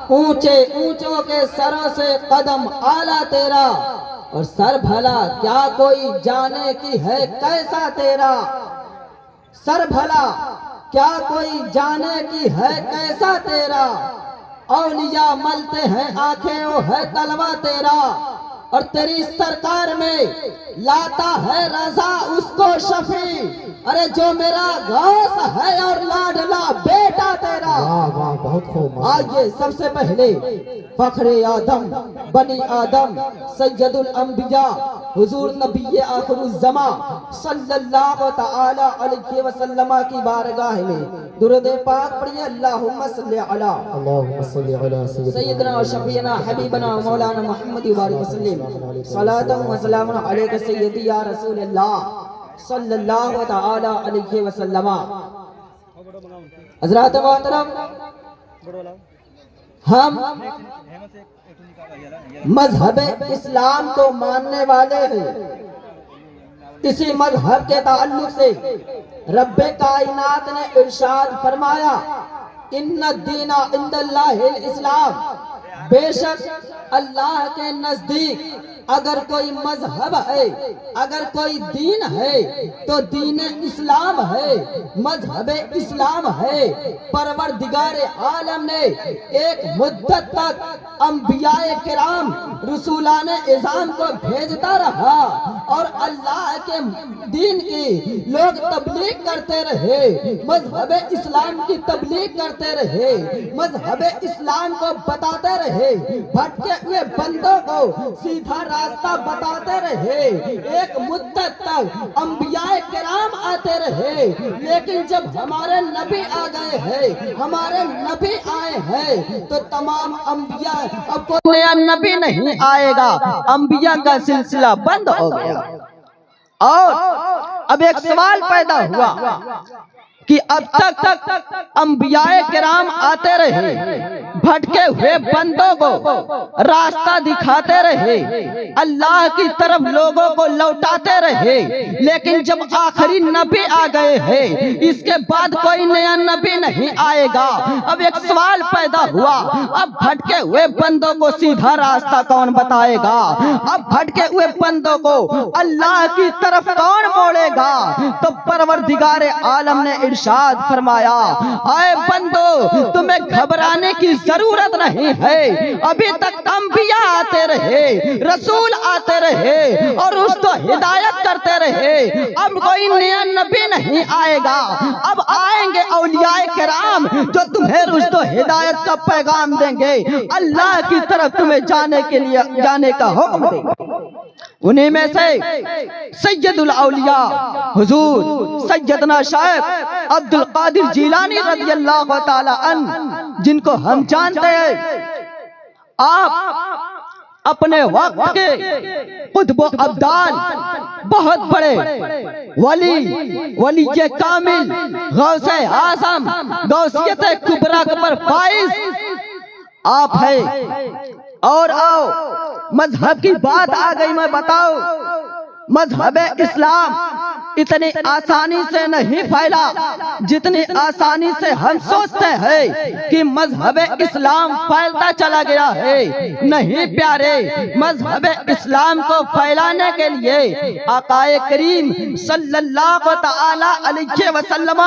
اونچے اونچوں کے سروں سے قدم اعلیٰ تیرا، اور سر بھلا کیا کوئی جانے کی ہے کیسا تیرا، سر بھلا کیا کوئی جانے کی ہے کیسا تیرا، اولیاء ملتے ہیں آنکھیں وہ ہے طلوہ تیرا، اور تیری سرکار میں لاتا ہے رضا اس کو شفیع، ارے جو میرا غوث ہے اور لاڈلا بیٹا تیرا۔ بہت خوب۔ آئیے سب سے پہلے فخر آدم بنی آدم سید الانبیاء حضور نبی آخر الزمان صلی اللہ تعالی علیہ وسلم کی بارگاہ میں درود پاک پڑھیے۔ اللہم صلی علی اللہم صلی علی سیدنا و شفیعنا حبیبنا مولانا محمد وبارک وسلم، صلاۃ و سلام علیک سیدی یا رسول اللہ صلی اللہ تعالی علیہ وسلم۔ حضرات محترم، ہم مذہب اسلام کو ماننے والے ہیں، اسی مذہب کے تعلق سے رب کائنات نے ارشاد فرمایا ان الدین عند اللہ الاسلام، بے شک اللہ کے نزدیک اگر کوئی مذہب ہے، اگر کوئی دین ہے تو دین اسلام ہے، مذہب اسلام ہے۔ پروردگار عالم نے ایک مدت تک انبیاء کرام رسولان اعظام کو بھیجتا رہا اور اللہ کے دین کی لوگ تبلیغ کرتے رہے، مذہب اسلام کی تبلیغ کرتے رہے، مذہب اسلام کو بتاتے رہے، بھٹکے ہوئے بندوں کو سیدھا راستہ بتاتے رہے۔ ایک مدت تک انبیاء کرام آتے رہے، لیکن جب ہمارے نبی آ گئے ہیں، ہمارے نبی آئے ہیں تو تمام انبیاء، اب کوئی نیا نبی نہیں آئے گا، انبیاء کا سلسلہ بند ہو گیا۔ اور اب ایک سوال پیدا ہوا کہ اب تک انبیاء کرام آتے رہے، بھٹکے ہوئے بندوں کو راستہ دکھاتے رہے، اللہ کی طرف لوگوں کو لوٹاتے رہے، لیکن جب آخری نبی آ گئے ہیں، اس کے بعد کوئی نیا نبی نہیں آئے گا۔ اب ایک سوال پیدا ہوا، اب بھٹکے ہوئے بندوں کو سیدھا راستہ کون بتائے گا؟ اب بھٹکے ہوئے بندوں کو اللہ کی طرف کون موڑے گا؟ تو پروردگار عالم نے ارشاد فرمایا اے بندو، تمہیں گھبرانے کی ضرورت نہیں ہے، ابھی تک انبیاء آتے رہے، رسول آتے رہے اور اس کو ہدایت کرتے رہے، اب کوئی نیا نبی نہیں آئے گا، اب آئیں گے اولیاء کرام جو تمہیں رشد و ہدایت کا پیغام دیں گے، اللہ کی طرف تمہیں جانے کا حکم دیں گے۔ انہی میں سے سید الاولیاء حضور سیدنا شیخ عبد القادر جیلانی رضی اللہ تعالی عنہ، جن کو ہم جانتے ہیں، آپ اپنے وقت کے قطب و ابدال، بہت بڑے ولی کامل، غوث اعظم، غوثیت کبریٰ پر فائز آپ ہیں۔ اور آؤ مذہب کی بات آ گئی، میں بتاؤ مذہب اسلام اتنی آسانی سے نہیں پھیلا جتنی آسانی سے ہم سوچتے ہیں کہ مذہب اسلام پھیلتا چلا گیا ہے۔ نہیں پیارے، مذہب اسلام کو پھیلانے کے لیے آقا کریم صلی اللہ تعالی علیہ وسلم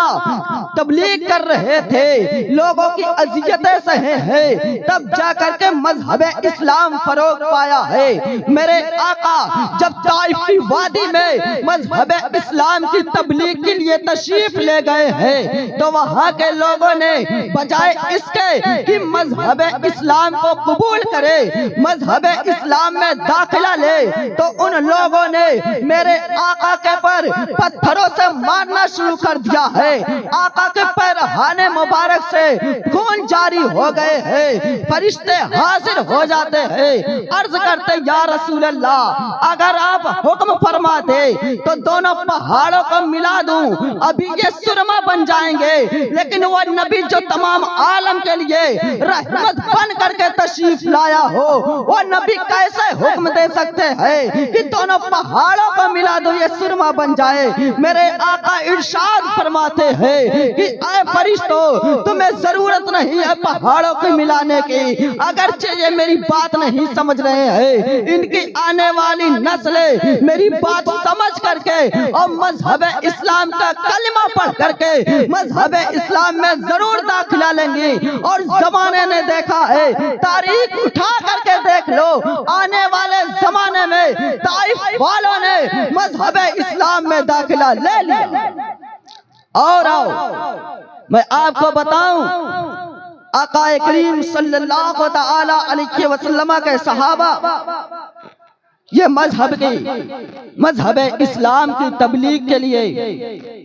تبلیغ کر رہے تھے، لوگوں کی اذیتیں سہے ہیں، تب جا کر کے مذہب اسلام فروغ پایا ہے۔ میرے آقا جب طائف کی وادی میں مذہب اسلام کی تبلیغ کے لیے تشریف لے گئے ہیں تو وہاں کے لوگوں نے بجائے اس کے کہ مذہب اسلام کو قبول کرے، مذہب اسلام میں داخلہ لے، تو ان لوگوں نے میرے آقا کے پر پتھروں سے مارنا شروع کر دیا ہے۔ آقا کے پیرہان مبارک سے خون جاری ہو گئے ہیں، فرشتے حاضر ہو جاتے ہیں، عرض کرتے یا رسول اللہ اگر آپ حکم فرما دے تو دونوں پہاڑوں کو ملا دوں ابھی یہ سرما بن جائیں گے، لیکن وہ نبی جو تمام عالم کے لیے رحمت بن کر کے تشریف لایا ہو، وہ نبی کیسے حکم دے سکتے ہیں کہ دونوں پہاڑوں کو ملا دو یہ سرما بن جائے؟ میرے آقا ارشاد فرماتے ہیں کہ اے فرشتوں، تمہیں ضرورت نہیں ہے پہاڑوں کو ملانے کی، اگرچہ یہ میری بات نہیں سمجھ رہے ہیں، ان کی آنے والی نسلیں میری بات سمجھ کر کے اور مذہب اسلام کا کلمہ پڑھ کر کے مذہب اسلام میں ضرور داخلہ لیں گی۔ اور زمانے نے دیکھا ہے، تاریخ اٹھا کر کے دیکھ لو، آنے والے زمانے میں طائف والوں نے مذہب اسلام میں داخلہ لے لیا۔ اور آؤ میں آپ کو بتاؤں، آقا کریم صلی اللہ تعالی علیہ وسلم کے صحابہ یہ مذہب اسلام کی تبلیغ کے لیے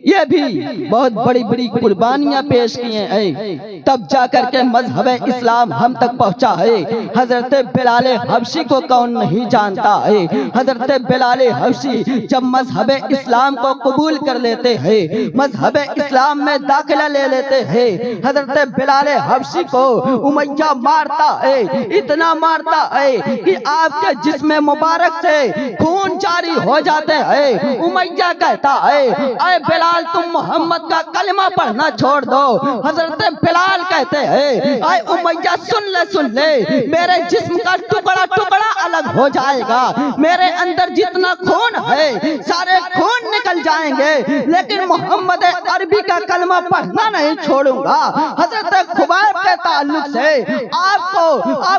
یہ بھی بہت بڑی بڑی قربانیاں پیش کیے ہیں، تب جا کر کے مذہب اسلام ہم تک پہنچا ہے۔ حضرت بلال حبشی کو کون نہیں جانتا ہے؟ حضرت بلال حبشی جب مذہب اسلام کو قبول کر لیتے ہیں، مذہب اسلام میں داخلہ لے لیتے ہیں، حضرت بلال حبشی کو امیہ مارتا ہے، اتنا مارتا ہے کہ آپ کے جسم مبارک سے خون جاری ہو جاتے ہیں۔ امیہ کہتا ہے اے بلال تم محمد کا کلمہ پڑھنا چھوڑ دو۔ حضرت بلال کہتے ہیں اے امیہ سن لے میرے جسم کا ٹکڑا ٹکڑا الگ ہو جائے گا، میرے اندر جتنا خون ہے سارے خون نکل جائیں گے، لیکن محمد عربی کا کلمہ پڑھنا نہیں چھوڑوں گا۔ حضرت خبیب کے تعلق سے آپ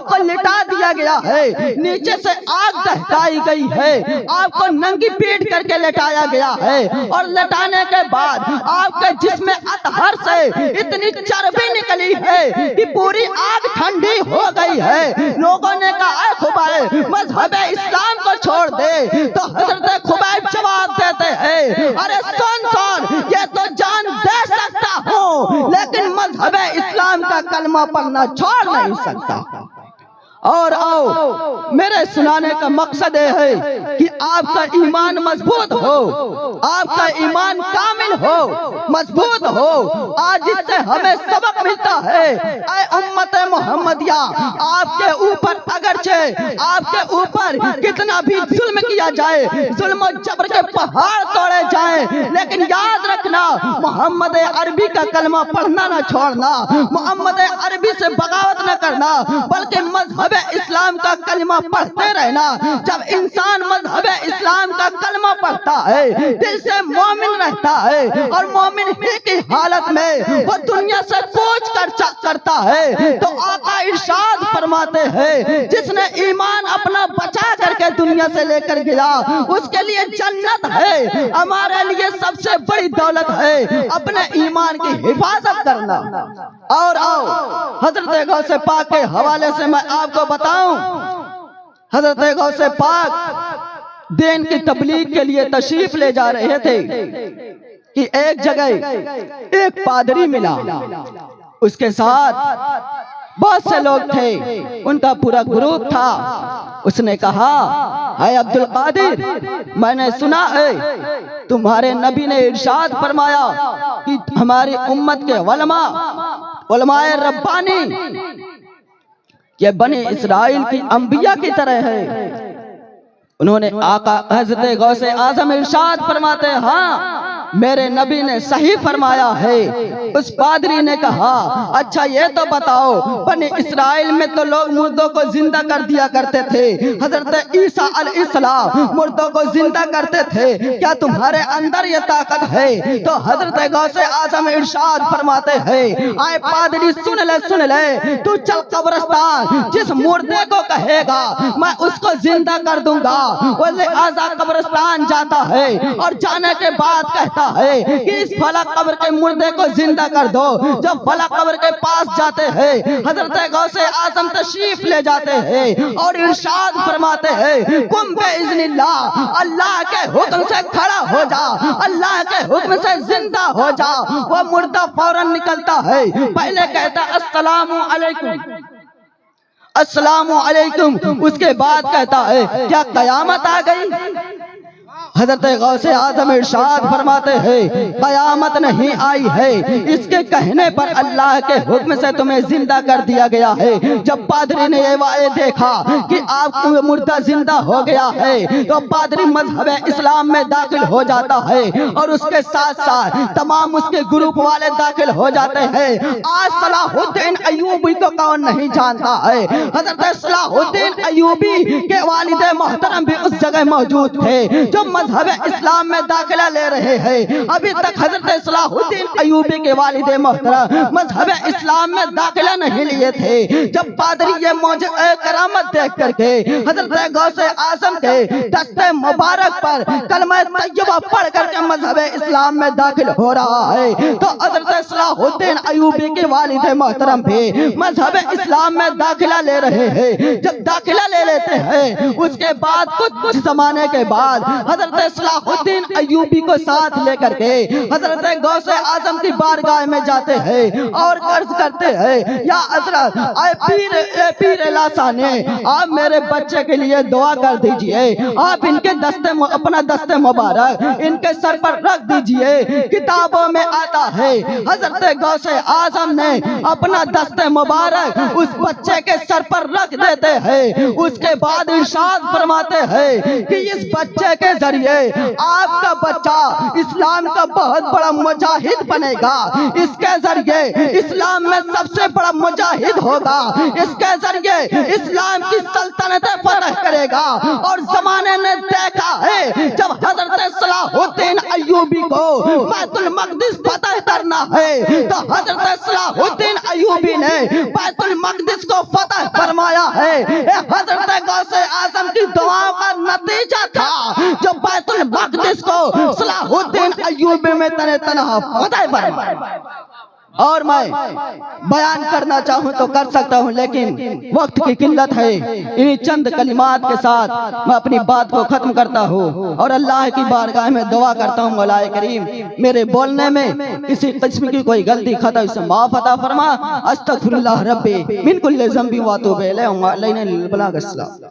کو لٹا دیا گیا ہے، نیچے سے آگ دہکائی گئی ہے، آپ کو ننگی پیٹ کر کے لٹایا گیا ہے، اور لٹانے کے بعد آپ کے جسم اطہر سے اتنی چربی نکلی ہے کہ پوری آگ ٹھنڈی ہو گئی ہے۔ لوگوں نے کہا اے خبیب مذہب اسلام کو چھوڑ دے، تو حضرت خبیب جواب دیتے ہیں ارے سن یہ تو جان دے سکتا ہوں، لیکن مذہب اسلام کا کلمہ پڑھنا چھوڑ نہیں سکتا۔ اور آؤ میرے سنانے کا مقصد ہے کہ آپ کا ایمان مضبوط ہو، آپ کا ایمان کامل ہو، مضبوط ہو۔ آج اس سے ہمیں سبق ملتا ہے اے امت محمدیہ، آپ کے اوپر اگرچہ آپ کے اوپر کتنا بھی ظلم کیا جائے، ظلم و جبر کے پہاڑ توڑے جائیں، لیکن یاد رکھنا محمد عربی کا کلمہ پڑھنا نہ چھوڑنا، محمد عربی سے بغاوت نہ کرنا، بلکہ مذہب اسلام کا کلمہ پڑھتے رہنا۔ جب انسان مذہب اسلام کا کلمہ پڑھتا ہے، دل سے مومن رہتا ہے، اور مومن ہی کی حالت میں وہ دنیا سے کوچ کرتا ہے، تو آقا ارشاد فرماتے ہیں جس نے ایمان اپنا بچا کر کے دنیا سے لے کر گیا اس کے لیے جنت ہے۔ ہمارے لیے سب سے بڑی دولت ہے اپنے ایمان کی حفاظت کرنا۔ اور آؤ حضرت غوث پاک کے حوالے سے میں آپ کو بتاؤں، حضرت غوث پاک دین کی تبلیغ کے لیے تشریف لے جا رہے تھے کہ ایک جگہ ایک پادری ملا، اس کے ساتھ بہت سے لوگ تھے، ان کا پورا گروپ تھا۔ اس نے کہا اے عبد القادر، میں نے سنا ہے تمہارے نبی نے ارشاد فرمایا کہ ہماری امت کے علماء ربانی یہ بنی اسرائیل کی انبیاء کی طرح ہے۔ انہوں نے آقا حضرت غوث اعظم ارشاد فرماتے ہیں ہاں میرے نبی نے صحیح فرمایا ہے۔ اس پادری نے کہا اچھا یہ تو بتاؤ، بنی اسرائیل میں تو لوگ مردوں کو زندہ کر دیا کرتے تھے، حضرت عیسیٰ علیہ السلام مردوں کو زندہ کرتے تھے، کیا تمہارے اندر یہ طاقت ہے؟ تو حضرت غوث اعظم ارشاد فرماتے ہیں اے پادری سن لے تو چل قبرستان، جس مردے کو کہے گا میں اس کو زندہ کر دوں گا، وہ لہذا قبرستان جاتا ہے، اور جانے کے بعد کہتا ہے کہ اس فلاں قبر کے مردے کو زندہ کر دو۔ جب فلاں قبر کے پاس جاتے ہیں، حضرت غوث اعظم تشریف لے جاتے ہیں اور ارشاد فرماتے ہیں قم باذن اللہ، اللہ کے حکم سے کھڑا ہو جا، اللہ کے حکم سے زندہ ہو جا۔ وہ مردہ فوراً نکلتا ہے، پہلے کہتا السلام علیکم السلام علیکم، اس کے بعد کہتا ہے کیا قیامت آ گئی؟ حضرت غوث اعظم ارشاد فرماتے ہیں قیامت نہیں آئی ہے، اس کے کہنے پر اللہ کے حکم سے تمہیں زندہ کر دیا گیا ہے۔ جب پادری نے یہ واقعہ دیکھا کہ آپ کو مردہ زندہ ہو گیا ہے تو پادری مذہب اسلام میں داخل ہو جاتا ہے اور اس کے ساتھ ساتھ تمام اس کے گروپ والے داخل ہو جاتے ہیں۔ آج صلاح الدین ایوبی کو کون نہیں جانتا ہے؟ حضرت صلاح الدین ایوبی کے والد محترم بھی اس جگہ موجود تھے جو مذہب اسلام میں داخلہ لے رہے ہیں۔ ابھی تک حضرت صلاح الدین ایوبی کے والد محترم مذہب اسلام میں داخلہ نہیں لیے تھے۔ جب پادری یہ معجزہ کرامت دیکھ کر کے حضرت غوث اعظم کے دست مبارک پر کلمہ طیبہ پڑھ کر کے مذہب اسلام میں داخل ہو رہا ہے تو حضرت صلاح الدین ایوبی کے والد محترم بھی مذہب اسلام میں داخلہ لے رہے ہیں۔ جب داخلہ لے لیتے ہیں اس کے بعد کچھ زمانے کے بعد حضرت صلاح الدین ایوبی کو ساتھ لے کر کے حضرت غوث اعظم کی بارگاہ میں جاتے ہیں اور عرض کرتے ہیں یا حضرت اے پیر لاسانے، آپ میرے بچے کے لیے دعا کر دیجئے، آپ ان کے اپنا دست مبارک ان کے سر پر رکھ دیجئے۔ کتابوں میں آتا ہے حضرت غوث اعظم نے اپنا دست مبارک اس بچے کے سر پر رکھ دیتے ہیں۔ اس کے بعد ارشاد فرماتے ہیں کہ اس بچے کے ذریعے آپ کا بچہ اسلام کا بہت بڑا مجاہد بنے گا، اس کے ذریعے اسلام میں سب سے بڑا مجاہد ہوگا، اس کے ذریعے اسلام کی سلطنت فتح کرے گا۔ اور زمانے نے دیکھا ہے جب حضرت صلاح الدین ایوبی کو بیت المقدس فتح کرنا ہے تو حضرت صلاح الدین ایوبی نے بیت المقدس کو فتح فرمایا ہے۔ حضرت غوث اعظم کی دعاؤں کا نتیجہ تھا جو بیت المقدس کو صلاح الدین ایوبی میں تنہا فتح فرمایا۔ اور میں بیان کرنا چاہوں تو کر سکتا ہوں لیکن وقت کی قلت ہے، انہی چند کلمات کے ساتھ میں اپنی بات کو ختم کرتا ہوں اور اللہ کی بارگاہ میں دعا کرتا ہوں مولا کریم میرے بولنے میں کسی قسم کی کوئی غلطی خطا اسے معاف عطا فرما۔ استغفر اللہ ربی من کل ذنب و اتوب الیہ۔